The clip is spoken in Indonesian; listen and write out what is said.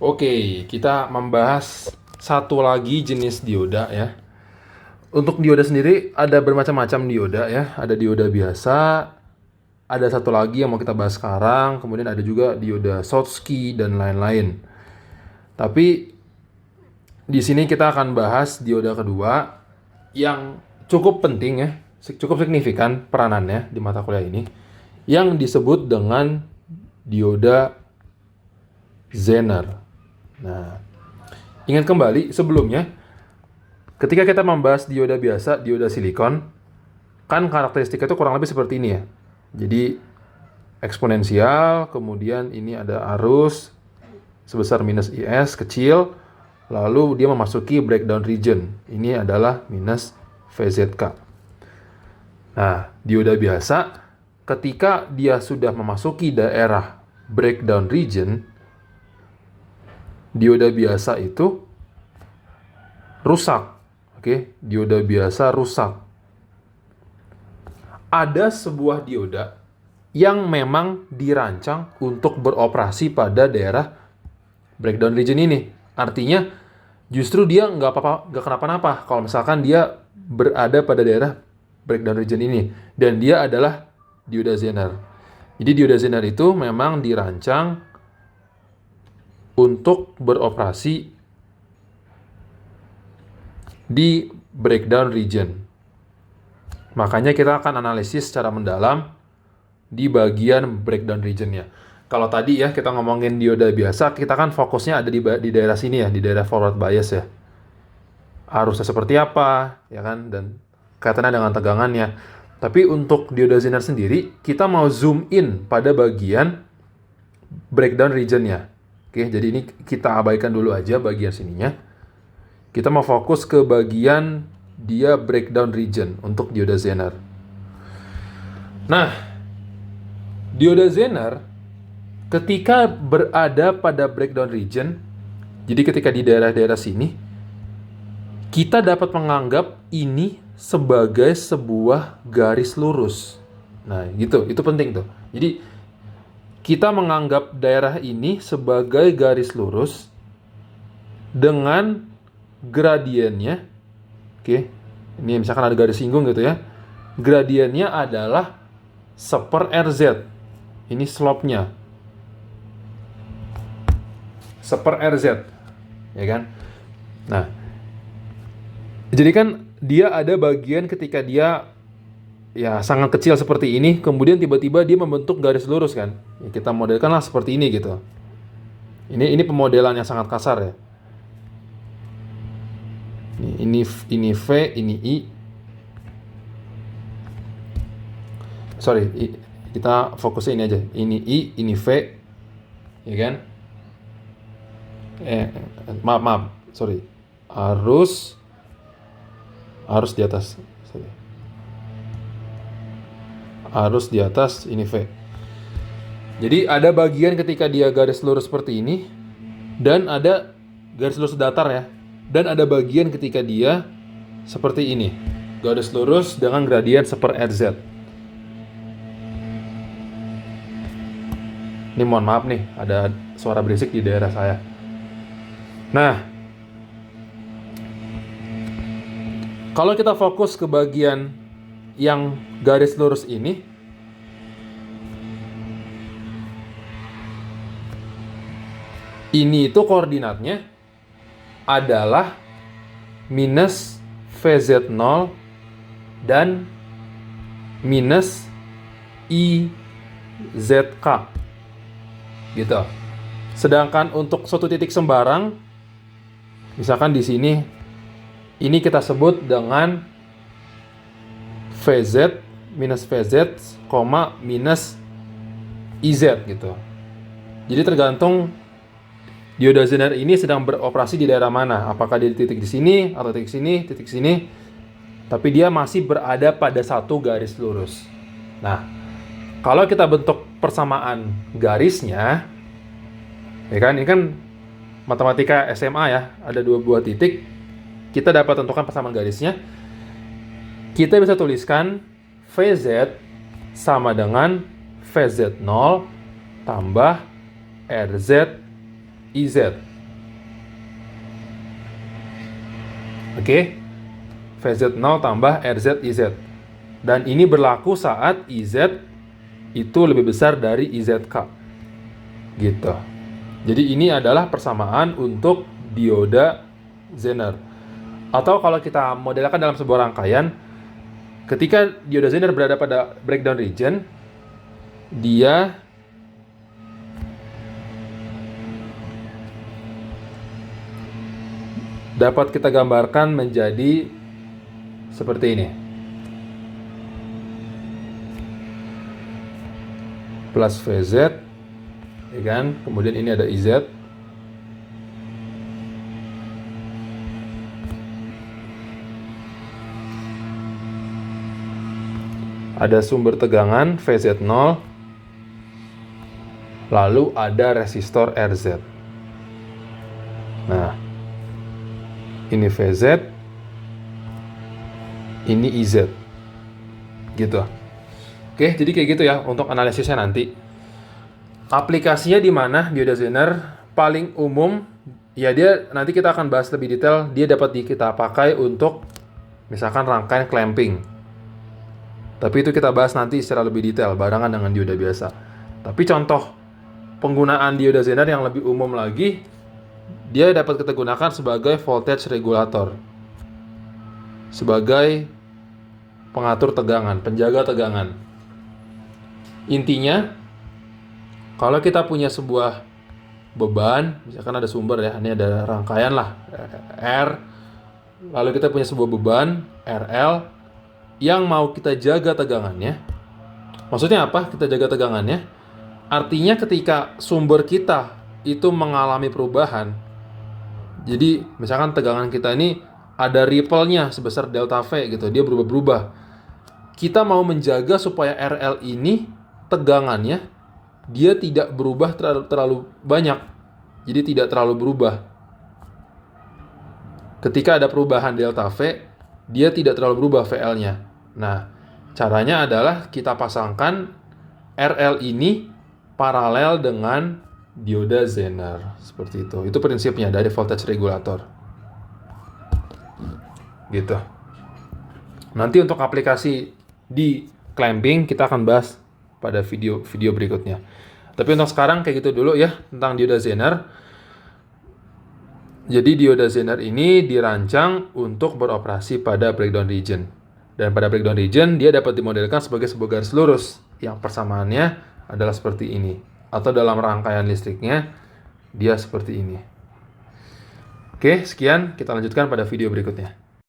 Oke, kita membahas satu lagi jenis dioda ya. Untuk dioda sendiri ada bermacam-macam dioda ya. Ada dioda biasa, ada satu lagi yang mau kita bahas sekarang, kemudian ada juga dioda Schottky dan lain-lain. Tapi di sini kita akan bahas dioda kedua yang cukup penting ya, cukup signifikan peranannya di mata kuliah ini, yang disebut dengan dioda Zener. Nah, ingat kembali sebelumnya, ketika kita membahas dioda biasa, dioda silikon, kan karakteristiknya itu kurang lebih seperti ini ya. Jadi eksponensial, kemudian ini ada arus sebesar minus IS kecil, lalu dia memasuki breakdown region. Ini adalah minus VZK. Nah, dioda biasa, ketika dia sudah memasuki daerah breakdown region, dioda biasa itu rusak. Oke, dioda biasa rusak. Ada sebuah dioda yang memang dirancang untuk beroperasi pada daerah breakdown region ini. Artinya justru dia nggak kenapa-napa kalau misalkan dia berada pada daerah breakdown region ini, dan dia adalah dioda Zener. Jadi dioda Zener itu memang dirancang untuk beroperasi di breakdown region. Makanya kita akan analisis secara mendalam di bagian breakdown regionnya. Kalau tadi ya kita ngomongin dioda biasa, kita kan fokusnya ada di daerah sini ya, di daerah forward bias ya. Arusnya seperti apa, ya kan, dan kaitannya dengan tegangannya. Tapi untuk dioda Zener sendiri, kita mau zoom in pada bagian breakdown regionnya. Oke, jadi ini kita abaikan dulu aja bagian sininya. Kita mau fokus ke bagian dia breakdown region untuk dioda Zener. Nah, dioda Zener ketika berada pada breakdown region, jadi ketika di daerah-daerah sini, kita dapat menganggap ini sebagai sebuah garis lurus. Nah, gitu, itu penting tuh. Jadi kita menganggap daerah ini sebagai garis lurus dengan gradiennya. Oke, ini misalkan ada garis singgung gitu ya. Gradiennya adalah 1/RZ. Ini slope-nya 1/RZ, ya kan? Nah, jadi kan dia ada bagian ketika dia ya sangat kecil seperti ini, kemudian tiba-tiba dia membentuk garis lurus kan. Ya, kita modelkanlah seperti ini gitu. Ini pemodelan yang sangat kasar ya. Ini V, ini I. Sorry, kita fokusnya ini aja. Ini I, ini V, ya kan? Maaf, sorry. Harus di atas. Sorry. Harus di atas ini V. Jadi ada bagian ketika dia garis lurus seperti ini, dan ada garis lurus datar ya, dan ada bagian ketika dia seperti ini, garis lurus dengan gradien 1/RZ. Ini mohon maaf nih, ada suara berisik di daerah saya. Nah, kalau kita fokus ke bagian yang garis lurus ini, itu koordinatnya adalah minus VZ0 dan minus IZK gitu. Sedangkan untuk suatu titik sembarang, misalkan di sini, ini kita sebut dengan VZ minus VZ, minus IZ gitu. Jadi tergantung dioda Zener ini sedang beroperasi di daerah mana. Apakah di titik di sini, atau titik sini, titik sini. Tapi dia masih berada pada satu garis lurus. Nah, kalau kita bentuk persamaan garisnya, ya kan, ini kan matematika SMA ya, ada dua buah titik. Kita dapat tentukan persamaan garisnya. Kita bisa tuliskan VZ sama dengan VZ0 tambah RZ IZ. Oke, VZ0 tambah RZ IZ. Dan ini berlaku saat IZ itu lebih besar dari IZK. Gitu. Jadi ini adalah persamaan untuk dioda Zener. Atau kalau kita modelkan dalam sebuah rangkaian, ketika dioda Zener berada pada breakdown region, dia dapat kita gambarkan menjadi seperti ini. Plus VZ, ya kan? Kemudian ini ada IZ. Ada sumber tegangan VZ0, lalu ada resistor RZ. Nah, ini VZ, ini IZ, gitu. Oke, jadi kayak gitu ya untuk analisisnya nanti. Aplikasinya di mana dioda Zener paling umum? Ya dia nanti kita akan bahas lebih detail. Dia dapat kita pakai untuk misalkan rangkaian clamping. Tapi itu kita bahas nanti secara lebih detail barengan dengan dioda biasa. Tapi contoh penggunaan dioda Zener yang lebih umum lagi, dia dapat kita gunakan sebagai voltage regulator, sebagai pengatur tegangan, penjaga tegangan. Intinya, kalau kita punya sebuah beban, misalkan ada sumber ya, ini ada rangkaian lah, R, lalu kita punya sebuah beban, RL, yang mau kita jaga tegangannya. Maksudnya apa? Kita jaga tegangannya. Artinya ketika sumber kita itu mengalami perubahan, jadi misalkan tegangan kita ini ada ripple-nya sebesar delta V gitu, dia berubah-berubah. Kita mau menjaga supaya RL ini tegangannya dia tidak berubah terlalu banyak. Jadi tidak terlalu berubah. Ketika ada perubahan delta V, dia tidak terlalu berubah VL-nya. Nah, caranya adalah kita pasangkan RL ini paralel dengan dioda Zener. Seperti itu. Itu prinsipnya dari voltage regulator. Gitu. Nanti untuk aplikasi di clamping kita akan bahas pada video berikutnya. Tapi untuk sekarang kayak gitu dulu ya tentang dioda Zener. Jadi dioda Zener ini dirancang untuk beroperasi pada breakdown region. Dan pada breakdown region dia dapat dimodelkan sebagai sebuah garis lurus yang persamaannya adalah seperti ini. Atau dalam rangkaian listriknya dia seperti ini. Oke, sekian, kita lanjutkan pada video berikutnya.